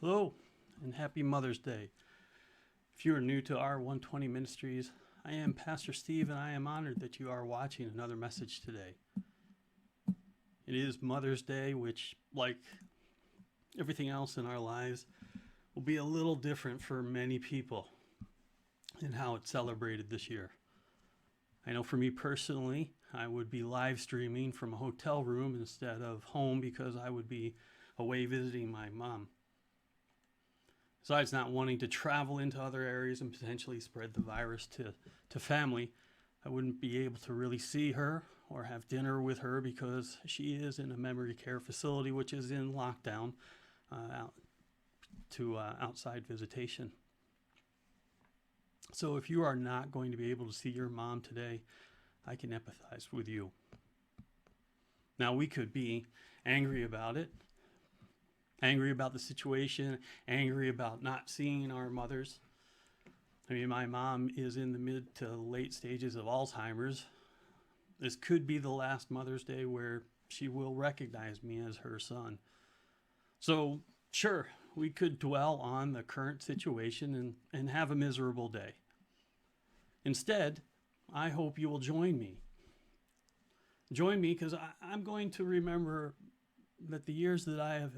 Hello and happy Mother's Day. If you are new to our 120 Ministries, I am Pastor Steve and I am honored that you are watching another message today. It is Mother's Day, which, like everything else in our lives, will be a little different for many people in how it's celebrated this year. I know for me personally, I would be live streaming from a hotel room instead of home because I would be away visiting my mom. Besides not wanting to travel into other areas and potentially spread the virus to family, I wouldn't be able to really see her or have dinner with her because she is in a memory care facility, which is in lockdown outside visitation. So if you are not going to be able to see your mom today, I can empathize with you. Now, we could be angry about it, angry about the situation, angry about not seeing our mothers. I mean, my mom is in the mid to late stages of Alzheimer's. This could be the last Mother's Day where she will recognize me as her son. So, sure, we could dwell on the current situation and have a miserable day. Instead, I hope you will join me. Join me because I'm going to remember that the years that I have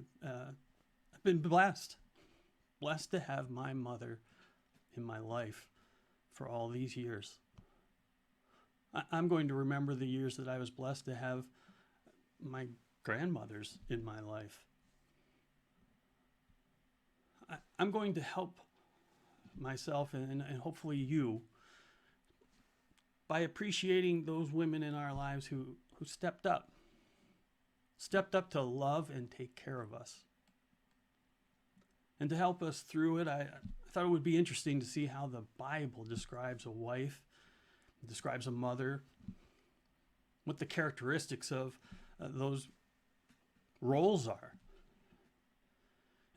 been blessed to have my mother in my life for all these years. I'm going to remember the years that I was blessed to have my grandmothers in my life. I'm going to help myself and hopefully you by appreciating those women in our lives who stepped up to love and take care of us. And to help us through it, I thought it would be interesting to see how the Bible describes a wife, describes a mother, what the characteristics of those roles are.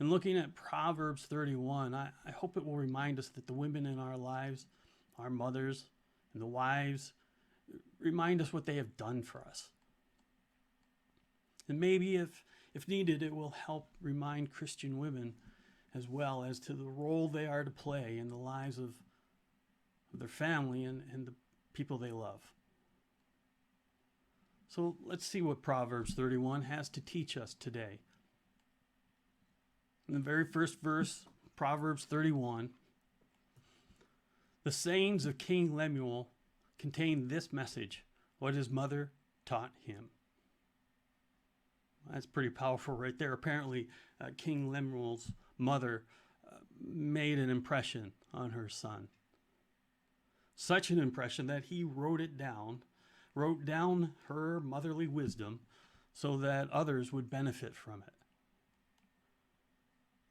And looking at Proverbs 31, I hope it will remind us that the women in our lives, our mothers, and the wives, remind us what they have done for us. And maybe if needed, it will help remind Christian women as well as to the role they are to play in the lives of their family and the people they love. So let's see what Proverbs 31 has to teach us today. In the very first verse, Proverbs 31, the sayings of King Lemuel contain this message, what his mother taught him. That's pretty powerful right there. Apparently, King Lemuel's mother made an impression on her son. Such an impression that he wrote down her motherly wisdom so that others would benefit from it.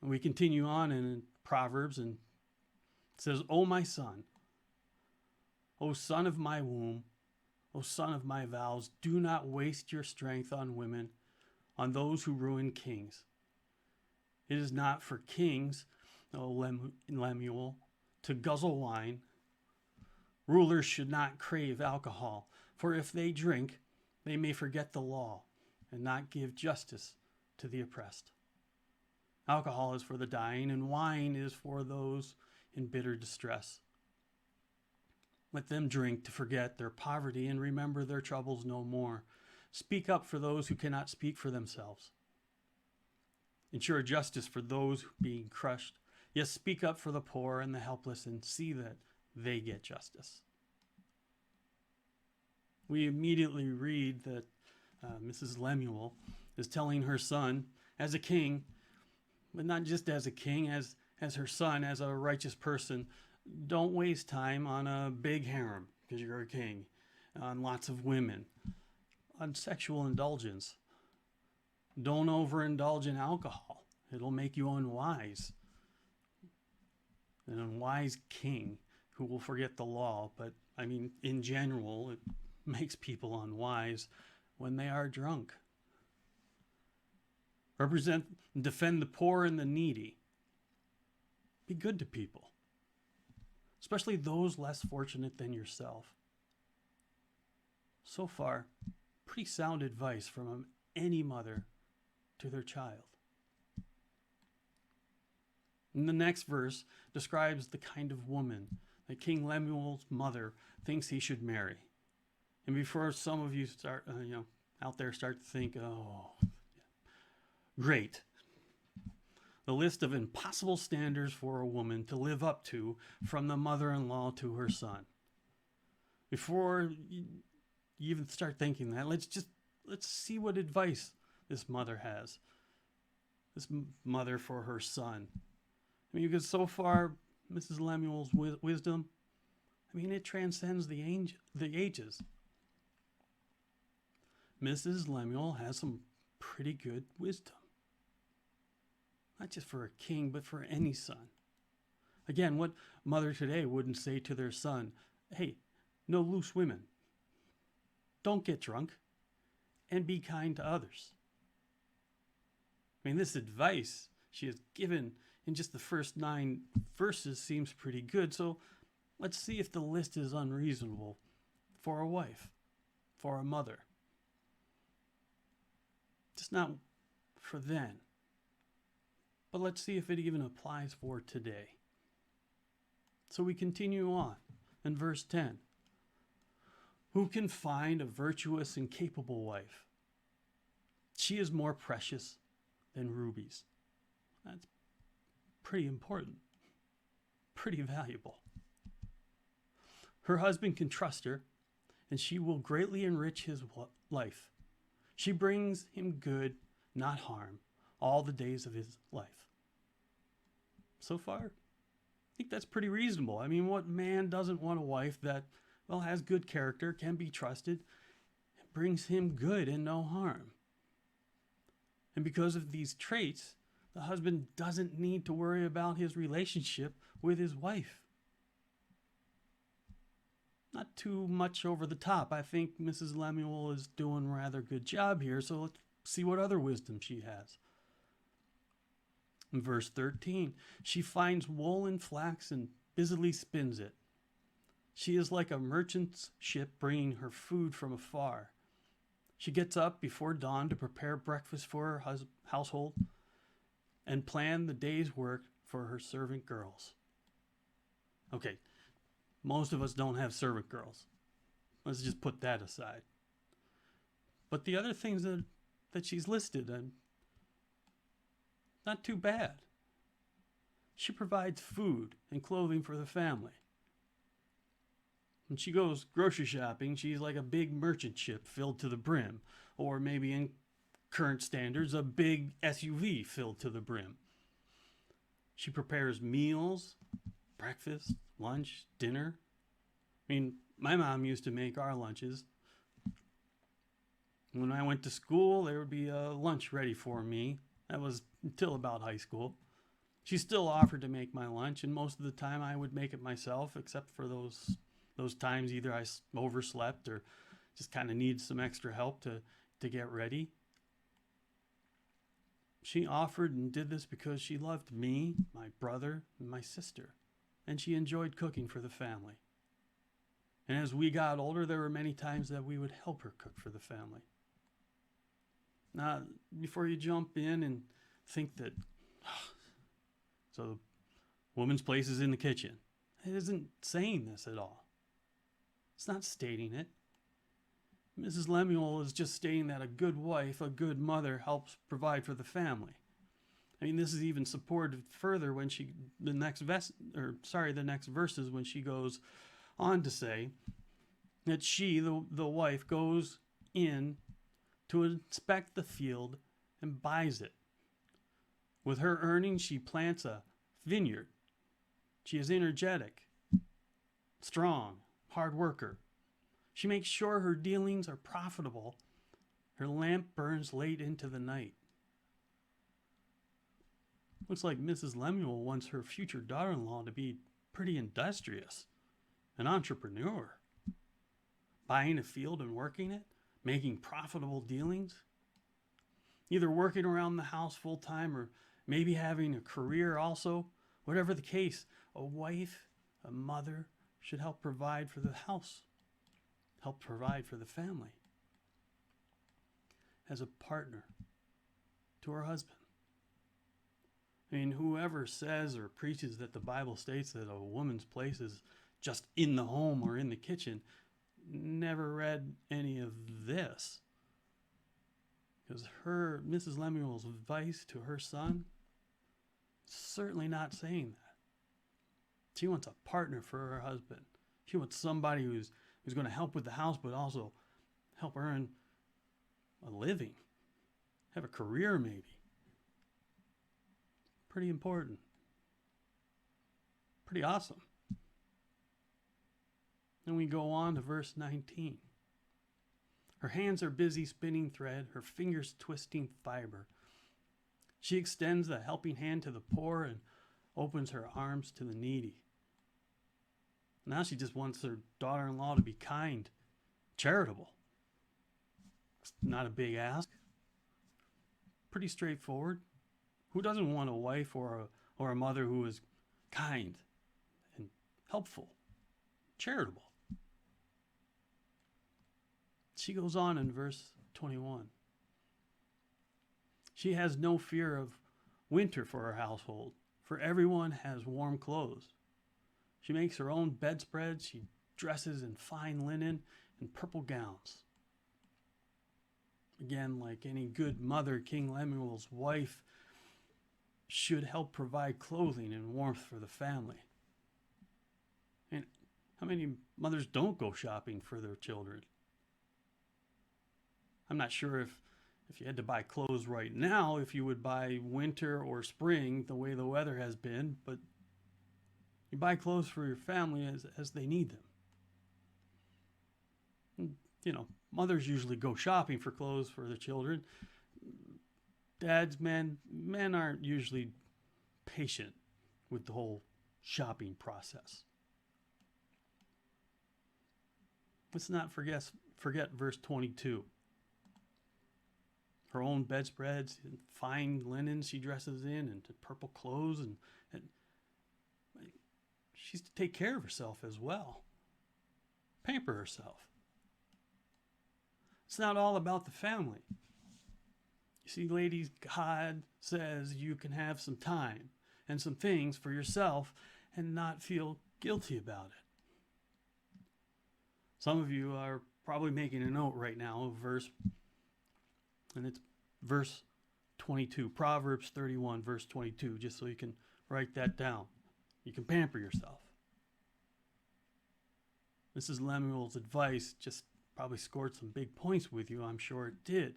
And we continue on in Proverbs and it says, O my son, O son of my womb, O son of my vows, do not waste your strength on women, on those who ruin kings. It is not for kings, O Lemuel, to guzzle wine. Rulers should not crave alcohol, for if they drink, they may forget the law and not give justice to the oppressed. Alcohol is for the dying, and wine is for those in bitter distress. Let them drink to forget their poverty and remember their troubles no more. Speak up for those who cannot speak for themselves. Ensure justice for those being crushed. Yes, speak up for the poor and the helpless and see that they get justice. We immediately read that Mrs. Lemuel is telling her son, as a king, but not just as a king, as her son, as a righteous person, don't waste time on a big harem because you're a king, on lots of women, on sexual indulgence. Don't overindulge in alcohol. It'll make you unwise. An unwise king who will forget the law, but I mean, in general, it makes people unwise when they are drunk. Represent and defend the poor and the needy. Be good to people, especially those less fortunate than yourself. So far, pretty sound advice from any mother to their child. And the next verse describes the kind of woman that King Lemuel's mother thinks he should marry. And before some of you start, out there start to think, oh, great. The list of impossible standards for a woman to live up to from the mother-in-law to her son. Before you even start thinking that, let's see what advice this mother has. This mother for her son. I mean, because so far, Mrs. Lemuel's wisdom, I mean, it transcends the ages. Mrs. Lemuel has some pretty good wisdom. Not just for a king, but for any son. Again, what mother today wouldn't say to their son, hey, no loose women. Don't get drunk. And be kind to others. I mean, this advice she has given in just the first 9 verses seems pretty good. So let's see if the list is unreasonable for a wife, for a mother. Just not for then. But let's see if it even applies for today. So we continue on in verse 10. Who can find a virtuous and capable wife? She is more precious than rubies. That's pretty important, pretty valuable. Her husband can trust her, and she will greatly enrich his life. She brings him good, not harm, all the days of his life. So far, I think that's pretty reasonable. I mean, what man doesn't want a wife that, well, has good character, can be trusted, and brings him good and no harm? And because of these traits, the husband doesn't need to worry about his relationship with his wife. Not too much over the top. I think Mrs. Lemuel is doing a rather good job here, so let's see what other wisdom she has. In verse 13, she finds wool and flax and busily spins it. She is like a merchant's ship bringing her food from afar. She gets up before dawn to prepare breakfast for her household and plan the day's work for her servant girls. Okay, most of us don't have servant girls. Let's just put that aside. But the other things that she's listed, not too bad. She provides food and clothing for the family. When she goes grocery shopping, she's like a big merchant ship filled to the brim, or maybe in current standards, a big SUV filled to the brim. She prepares meals, breakfast, lunch, dinner. I mean, my mom used to make our lunches. When I went to school, there would be a lunch ready for me. That was until about high school. She still offered to make my lunch, and most of the time I would make it myself, except for those times either I overslept or just kind of needed some extra help to get ready. She offered and did this because she loved me, my brother, and my sister, and she enjoyed cooking for the family. And as we got older, there were many times that we would help her cook for the family. Now, before you jump in and think that, so the woman's place is in the kitchen, it isn't saying this at all. It's not stating it. Mrs. Lemuel is just stating that a good wife, a good mother, helps provide for the family. I mean, this is even supported further when the next verses when she goes on to say that she, the wife, goes in to inspect the field and buys it. With her earnings, she plants a vineyard. She is energetic, strong, hard worker. She makes sure her dealings are profitable. Her lamp burns late into the night. Looks like Mrs. Lemuel wants her future daughter-in-law to be pretty industrious, an entrepreneur. Buying a field and working it, making profitable dealings. Either working around the house full-time or maybe having a career also. Whatever the case, a wife, a mother should help provide for the house, help provide for the family as a partner to her husband. I mean, whoever says or preaches that the Bible states that a woman's place is just in the home or in the kitchen never read any of this. Because Mrs. Lemuel's advice to her son, certainly not saying that. She wants a partner for her husband. She wants somebody who's going to help with the house, but also help earn a living, have a career maybe. Pretty important. Pretty awesome. Then we go on to verse 19. Her hands are busy spinning thread, her fingers twisting fiber. She extends a helping hand to the poor and opens her arms to the needy. Now she just wants her daughter-in-law to be kind, charitable. It's not a big ask. Pretty straightforward. Who doesn't want a wife or a mother who is kind and helpful, charitable? She goes on in verse 21. She has no fear of winter for her household, for everyone has warm clothes. She makes her own bedspreads. She dresses in fine linen and purple gowns. Again, like any good mother, King Lemuel's wife should help provide clothing and warmth for the family. And how many mothers don't go shopping for their children? I'm not sure if you had to buy clothes right now, if you would buy winter or spring the way the weather has been, but you buy clothes for your family as they need them. And, mothers usually go shopping for clothes for their children. Dads, men aren't usually patient with the whole shopping process. Let's not forget verse 22. Her own bedspreads and fine linen she dresses in and purple clothes and she's to take care of herself as well. Pamper herself. It's not all about the family. You see, ladies, God says you can have some time and some things for yourself and not feel guilty about it. Some of you are probably making a note right now of it's verse 22, Proverbs 31, verse 22, just so you can write that down. You can pamper yourself. Mrs. Lemuel's advice just probably scored some big points with you. I'm sure it did.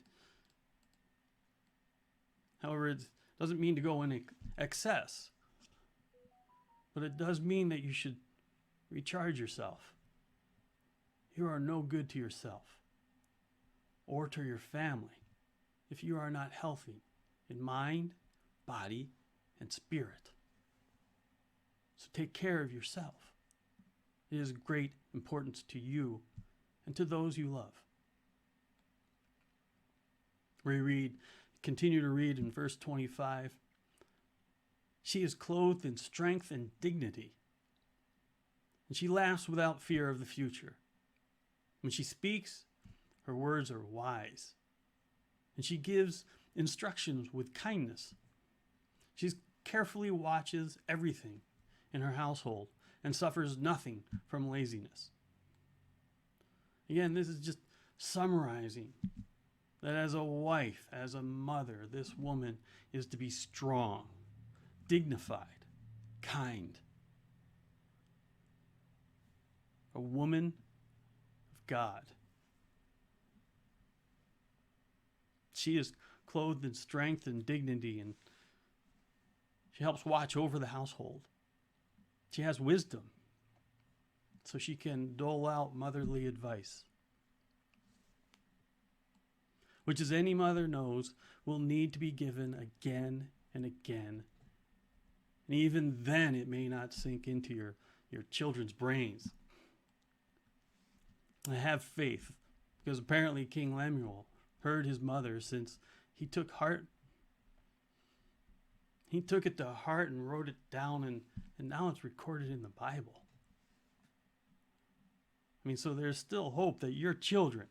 However, it doesn't mean to go in excess. But it does mean that you should recharge yourself. You are no good to yourself or to your family if you are not healthy in mind, body, and spirit. So take care of yourself. It is of great importance to you and to those you love. We continue to read in verse 25. She is clothed in strength and dignity, and she laughs without fear of the future. When she speaks, her words are wise, and she gives instructions with kindness. She carefully watches everything in her household and suffers nothing from laziness. Again, this is just summarizing that as a wife, as a mother, this woman is to be strong, dignified, kind. A woman of God. She is clothed in strength and dignity, and she helps watch over the household. She has wisdom, so she can dole out motherly advice, which, as any mother knows, will need to be given again and again. And even then, it may not sink into your children's brains. I have faith, because apparently King Lemuel heard his mother, since he took it to heart and wrote it down, and now it's recorded in the Bible. I mean, so there's still hope that your children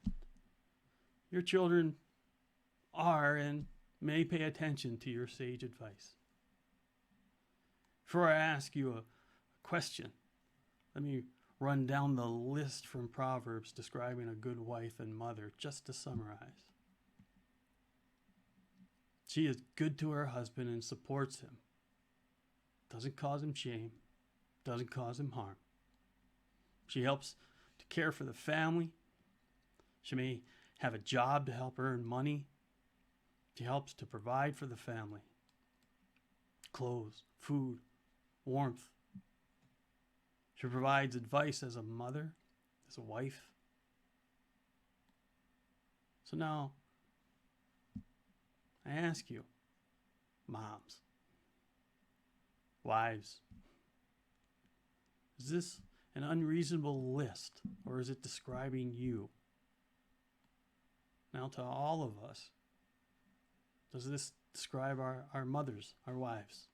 are and may pay attention to your sage advice. Before I ask you a question, let me run down the list from Proverbs describing a good wife and mother, just to summarize. She is good to her husband and supports him. Doesn't cause him shame. Doesn't cause him harm. She helps to care for the family. She may have a job to help earn money. She helps to provide for the family. Clothes, food, warmth. She provides advice as a mother, as a wife. So now, I ask you, moms, wives, is this an unreasonable list, or is it describing you? Now, to all of us, does this describe our mothers, our wives?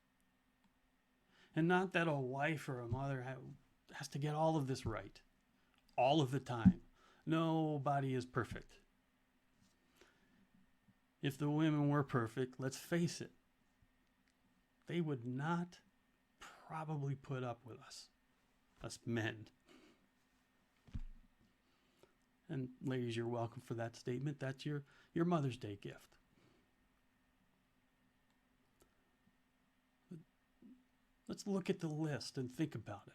And not that a wife or a mother has to get all of this right, all of the time. Nobody is perfect. If the women were perfect, let's face it, they would not probably put up with us men. And ladies, you're welcome for that statement. That's your Mother's Day gift. Let's look at the list and think about it.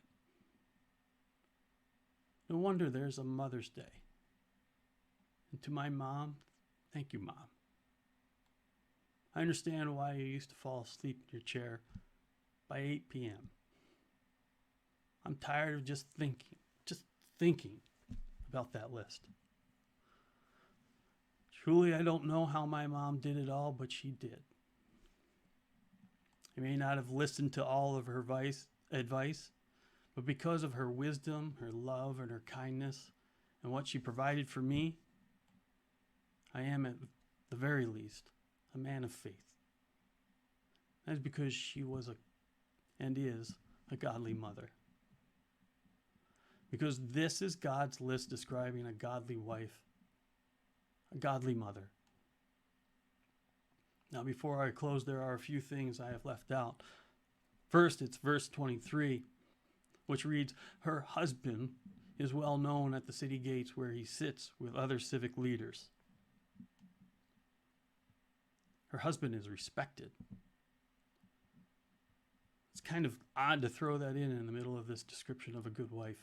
No wonder there's a Mother's Day. And to my mom, thank you, Mom. I understand why you used to fall asleep in your chair by 8 p.m. I'm tired of just thinking about that list. Truly, I don't know how my mom did it all, but she did. I may not have listened to all of her advice, but because of her wisdom, her love, and her kindness, and what she provided for me, I am at the very least a man of faith. That is because she was and is a godly mother. Because this is God's list describing a godly wife, a godly mother. Now, before I close, there are a few things I have left out. First, it's verse 23, which reads, her husband is well known at the city gates where he sits with other civic leaders. Her husband is respected. It's kind of odd to throw that in the middle of this description of a good wife.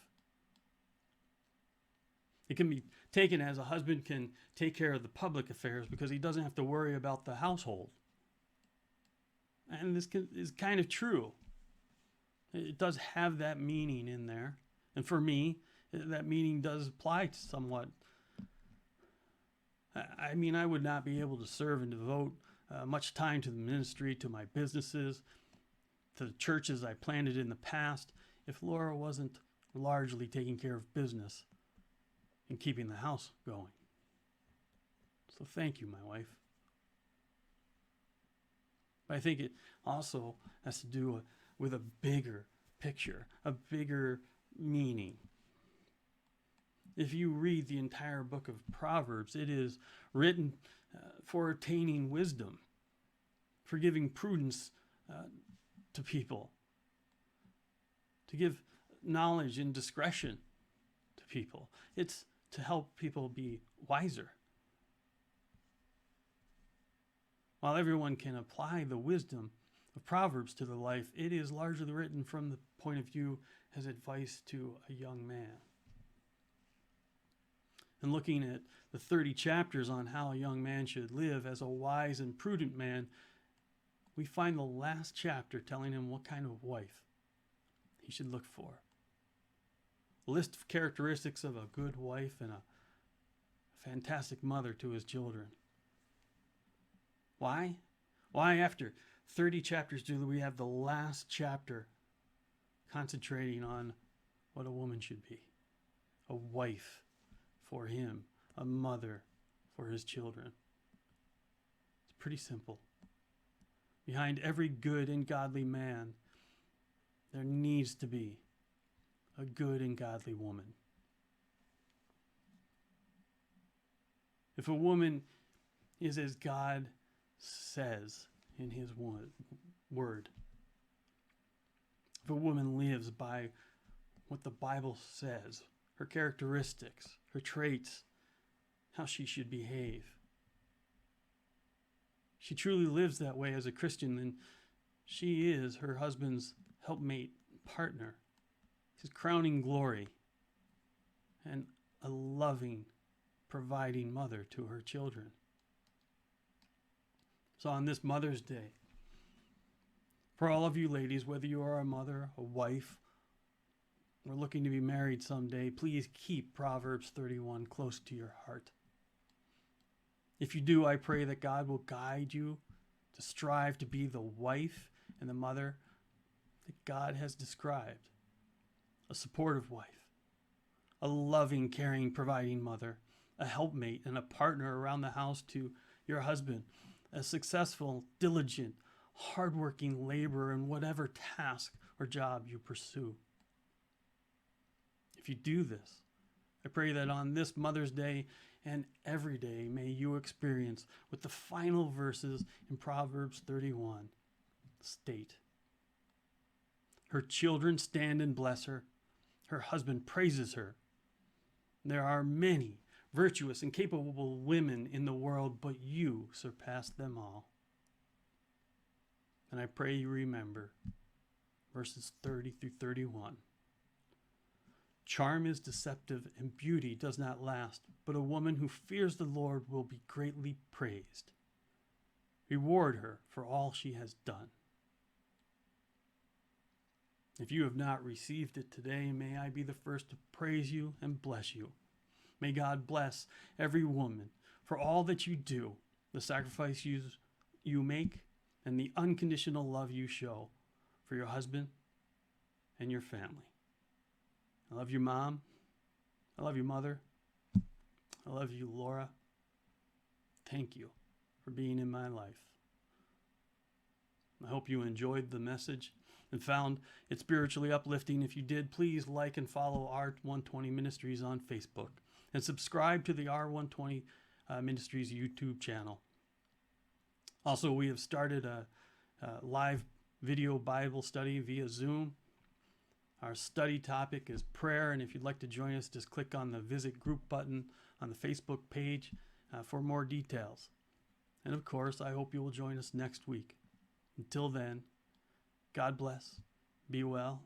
It can be taken as a husband can take care of the public affairs because he doesn't have to worry about the household. And this is kind of true. It does have that meaning in there. And for me, that meaning does apply to somewhat. I mean, I would not be able to serve and devote much time to the ministry, to my businesses, to the churches I planted in the past, if Laura wasn't largely taking care of business and keeping the house going. So thank you, my wife. But I think it also has to do with a bigger picture, a bigger meaning. If you read the entire book of Proverbs, it is written for attaining wisdom, for giving prudence to people, to give knowledge and discretion to people. It's to help people be wiser. While everyone can apply the wisdom of Proverbs to their life, it is largely written from the point of view as advice to a young man. And looking at the 30 chapters on how a young man should live as a wise and prudent man, we find the last chapter telling him what kind of wife he should look for. A list of characteristics of a good wife and a fantastic mother to his children. Why? Why, after 30 chapters, do we have the last chapter concentrating on what a woman should be? A wife for him, a mother for his children. It's pretty simple. Behind every good and godly man, there needs to be a good and godly woman. If a woman is as God says in his word, If a woman lives by what the Bible says, her characteristics, her traits, how she should behave, she truly lives that way as a Christian, then she is her husband's helpmate, partner, his crowning glory, and a loving, providing mother to her children. So on this Mother's Day, for all of you ladies, whether you are a mother, a wife, or looking to be married someday, please keep Proverbs 31 close to your heart. If you do, I pray that God will guide you to strive to be the wife and the mother that God has described. A supportive wife, a loving, caring, providing mother, a helpmate and a partner around the house to your husband, a successful, diligent, hardworking laborer in whatever task or job you pursue. If you do this, I pray that on this Mother's Day and every day may you experience what the final verses in Proverbs 31 state. Her children stand and bless her. Her husband praises her. There are many virtuous and capable women in the world, but you surpass them all. And I pray you remember verses 30 through 31. Charm is deceptive and beauty does not last, but a woman who fears the Lord will be greatly praised. Reward her for all she has done. If you have not received it today, may I be the first to praise you and bless you. May God bless every woman for all that you do, the sacrifice you make, and the unconditional love you show for your husband and your family. I love you, Mom. I love you, Mother. I love you, Laura. Thank you for being in my life. I hope you enjoyed the message and found it spiritually uplifting. If you did, please like and follow R120 Ministries on Facebook and subscribe to the R120 Ministries YouTube channel. Also, we have started a live video Bible study via Zoom. Our study topic is prayer, and if you'd like to join us, just click on the Visit Group button on the Facebook page for more details. And of course, I hope you will join us next week. Until then, God bless, be well,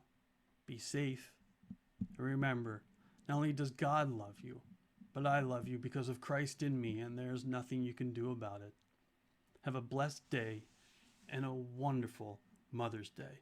be safe, and remember, not only does God love you, but I love you because of Christ in me, and there's nothing you can do about it. Have a blessed day and a wonderful Mother's Day.